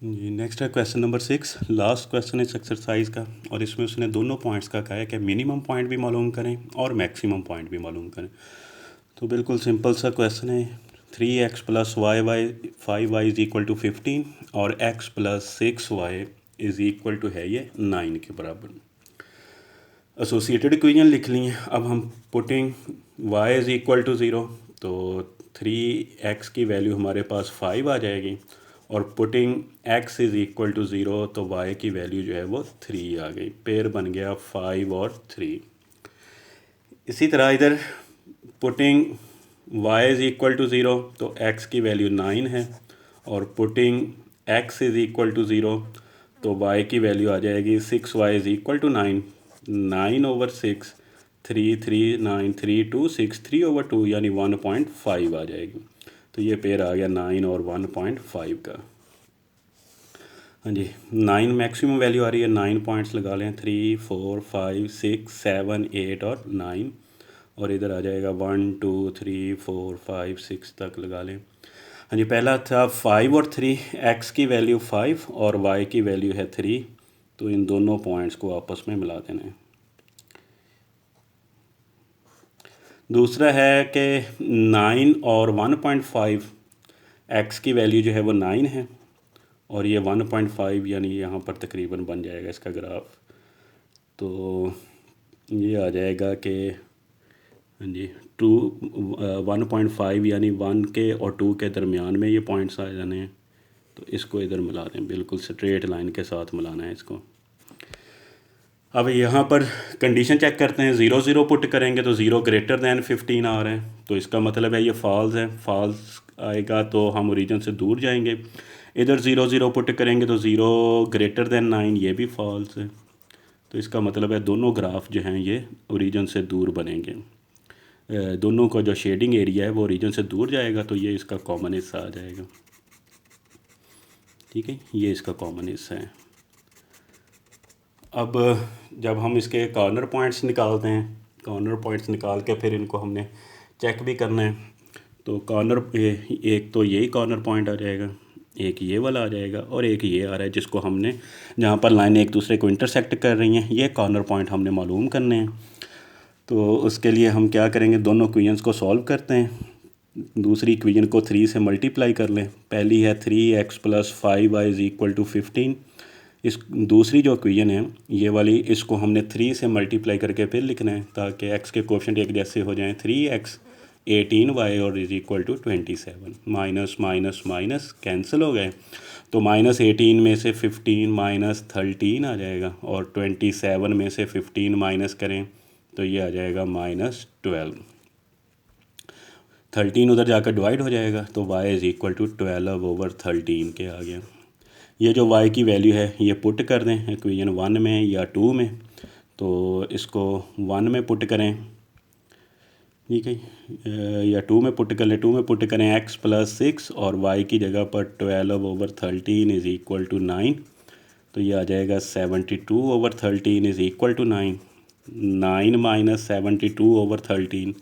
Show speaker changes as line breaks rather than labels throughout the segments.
जी next है question number 6। Last question इस exercise का, और इसमें उसने दोनों पॉइंट्स का कहा है कि मिनिमम पॉइंट भी मालूम करें और मैक्सिमम पॉइंट भी मालूम करें। तो बिल्कुल सिंपल सा क्वेश्चन है। 3x plus y 5y is equal to 15 और x plus 6y is equal to है ये 9 के बराबर। एसोसिएटेड इक्वेशन लिख ली हैं। अब हम putting y is equal to 0, तो 3x की वैल्यू हमारे पास 5 आ जाएगी, और putting x is equal to 0 तो y की वैल्यू जो है वो 3 आ गई। पेयर बन गया 5 और 3। इसी तरह इधर putting y is equal to 0 तो x की वैल्यू 9 है, और putting x is equal to 0 तो y की वैल्यू आ जाएगी 6y is equal to 9। 9 over 6, 3 3 9 3 2 6 3 over 2 यानी 1.5 आ जाएगी। तो ये पेयर आ गया 9 और 1.5 का। हाँ जी, 9 मैक्सिमम वैल्यू आ रही है। 9 पॉइंट्स लगा लें, 3 4 5 6 7 8 और 9, और इधर आ जाएगा 1 2 3 4 5 6 तक लगा लें। हाँ जी, पहला था 5 और 3, x की वैल्यू 5 और y की वैल्यू है 3, तो इन दोनों पॉइंट्स को आपस में मिला देना है। दूसरा है कि 9 और 1.5, x की वैल्यू जो है वो 9 है, और ये 1.5 यानी यहाँ पर तकरीबन बन जाएगा इसका ग्राफ। तो ये आ जाएगा कि हाँ जी 1.5 यानी 1 के और 2 के दरमियान में ये पॉइंट्स आ जाने हैं। तो इसको इधर मिला दें, बिल्कुल स्ट्रेट लाइन के साथ मिलाना है इसको। अब यहाँ पर कंडीशन चेक करते हैं। 0 0 पुट करेंगे तो 0 ग्रेटर दैन 15 आ रहा है, तो इसका मतलब है ये फॉल्स है। फॉल्स आएगा तो हम ओरिजिन से दूर जाएंगे। इधर 0 0 पुट करेंगे तो 0 ग्रेटर दैन 9, ये भी फॉल्स है। तो इसका मतलब है दोनों ग्राफ जो हैं ये ओरिजिन से दूर बनेंगे। दोनों का जो शेडिंग एरिया है वो ओरिजिन से दूर जाएगा, तो ये इसका कॉमन हिस्सा आ जाएगा। ठीक है, ये इसका कॉमन हिस्सा है। अब जब हम इसके कॉर्नर पॉइंट्स निकालते हैं, कॉर्नर पॉइंट्स निकाल के फिर इनको हमने चेक भी करना है। तो कॉर्नर एक तो यही कॉर्नर पॉइंट आ जाएगा, एक ये वाला आ जाएगा, और एक ये आ रहा है जिसको हमने, जहाँ पर लाइनें एक दूसरे को इंटरसेक्ट कर रही हैं, ये कॉर्नर पॉइंट हमने मालूम करने हैं। तो उसके लिए हम क्या करेंगे, दोनों इक्वेशंस को सॉल्व करते हैं। दूसरी इक्वेशन को 3 से मल्टीप्लाई कर लें। पहली है 3x plus 5y is equal to 15। इस दूसरी जो इक्वेशन है ये वाली, इसको हमने 3 से मल्टीप्लाई करके फिर लिखना है ताकि x के कोएफिशिएंट एक जैसे हो जाएं। 3x 18y और is equal to 27। Minus minus minus cancel हो गए, तो -18 में से 15 माइनस 13 आ जाएगा, और 27 में से 15 माइनस करें तो ये आ जाएगा -12। 13 उधर जाकर डिवाइड हो जाएगा, तो y is equal to 12 over 13 के आ गया। ये जो y की वैल्यू है ये पुट कर दें इक्वेशन 1 में या 2 में। तो इसको 1 में पुट करें, ठीक है, या 2 में पुट कर लें। 2 में पुट करें x प्लस 6 और y की जगह पर 12 ओवर 13 इज़ इक्वल टू 9। तो ये आ जाएगा 72 over 13 is equal to 9। 9 minus 72 over 13,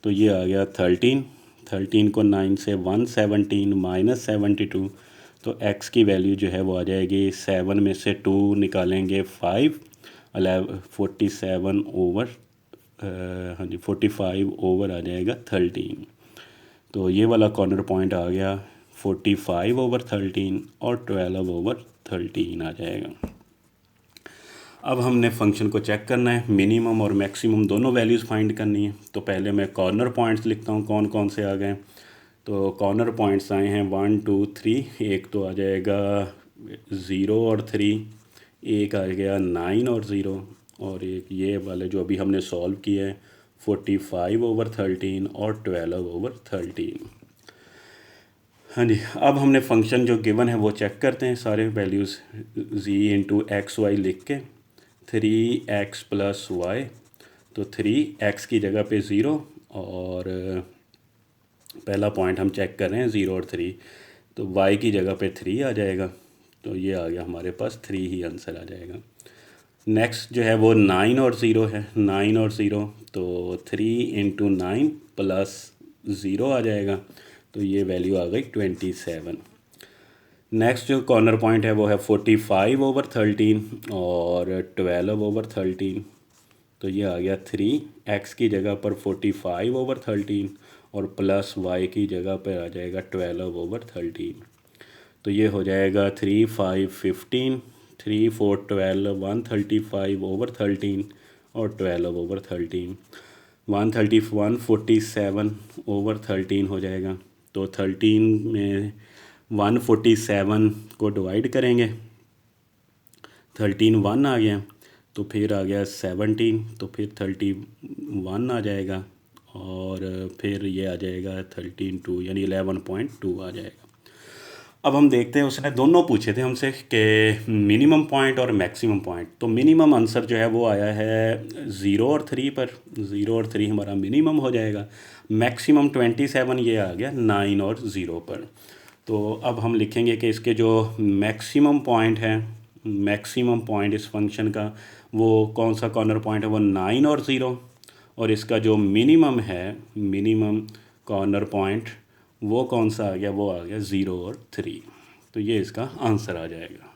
तो ये आ गया 13। 13 को 9 से 117 माइनस 72, तो x की वैल्यू जो है वो आ जाएगी 7 में से 2 निकालेंगे 5, 47 ओवर हाँ जी 45 ओवर आ जाएगा 13। तो ये वाला कॉर्नर पॉइंट आ गया 45 ओवर 13 और 12 ओवर 13 आ जाएगा। अब हमने फंक्शन को चेक करना है, मिनिमम और मैक्सिमम दोनों वैल्यूज़ फाइंड करनी है। तो पहले मैं कॉर्नर पॉइंट्स लिखता हूँ कौन कौन से आ गए। तो कॉर्नर पॉइंट्स आए हैं 1 2 3। एक तो आ जाएगा 0 और 3, एक आ गया 9 और 0, और एक ये वाले जो अभी हमने सॉल्व किए हैं 45 ओवर 13 और 12 ओवर 13। हाँ जी, अब हमने फंक्शन जो गिवन है वो चेक करते हैं। सारे values z into x y लिख के 3x प्लस वाई, तो 3x की जगह पे 0, और पहला पॉइंट हम चेक कर रहे हैं 0 और 3, तो y की जगह पे 3 आ जाएगा। तो ये आ गया हमारे पास 3 ही आंसर आ जाएगा। नेक्स्ट जो है वो 9 और 0 है। 9 और 0, तो 3 इंटू 9 प्लस 0 आ जाएगा, तो ये वैल्यू आ गई 27। नेक्स्ट जो कॉर्नर पॉइंट है वो है 45/13 और 12/13। तो ये आ गया 3x की जगह पर 45/13 और प्लस y की जगह पर आ जाएगा 12/13। तो ये हो जाएगा 3 5 15, 3 4 12, 135/13 और 12/13। 147/13 हो जाएगा। तो 13 में 147 को डिवाइड करेंगे, 13 1 आ गया, तो फिर आ गया 17, तो फिर 31 आ जाएगा और फिर ये आ जाएगा 13 2 यानी 11.2 आ जाएगा। अब हम देखते हैं, उसने दोनों पूछे थे हमसे कि मिनिमम पॉइंट और मैक्सिमम पॉइंट। तो मिनिमम आंसर जो है वो आया है 0 और 3 पर। 0 और 3 हमारा मिनिमम हो जाएगा। मैक्सिमम 27 ये आ गया 9 और 0 पर। तो अब हम लिखेंगे कि इसके जो मैक्सिमम पॉइंट है, मैक्सिमम पॉइंट इस फंक्शन का वो कौन सा कॉर्नर पॉइंट है, वो 9 और 0। और इसका जो मिनिमम है, मिनिमम कॉर्नर पॉइंट वो कौन सा आ गया, वो आ गया 0 और 3। तो ये इसका आंसर आ जाएगा।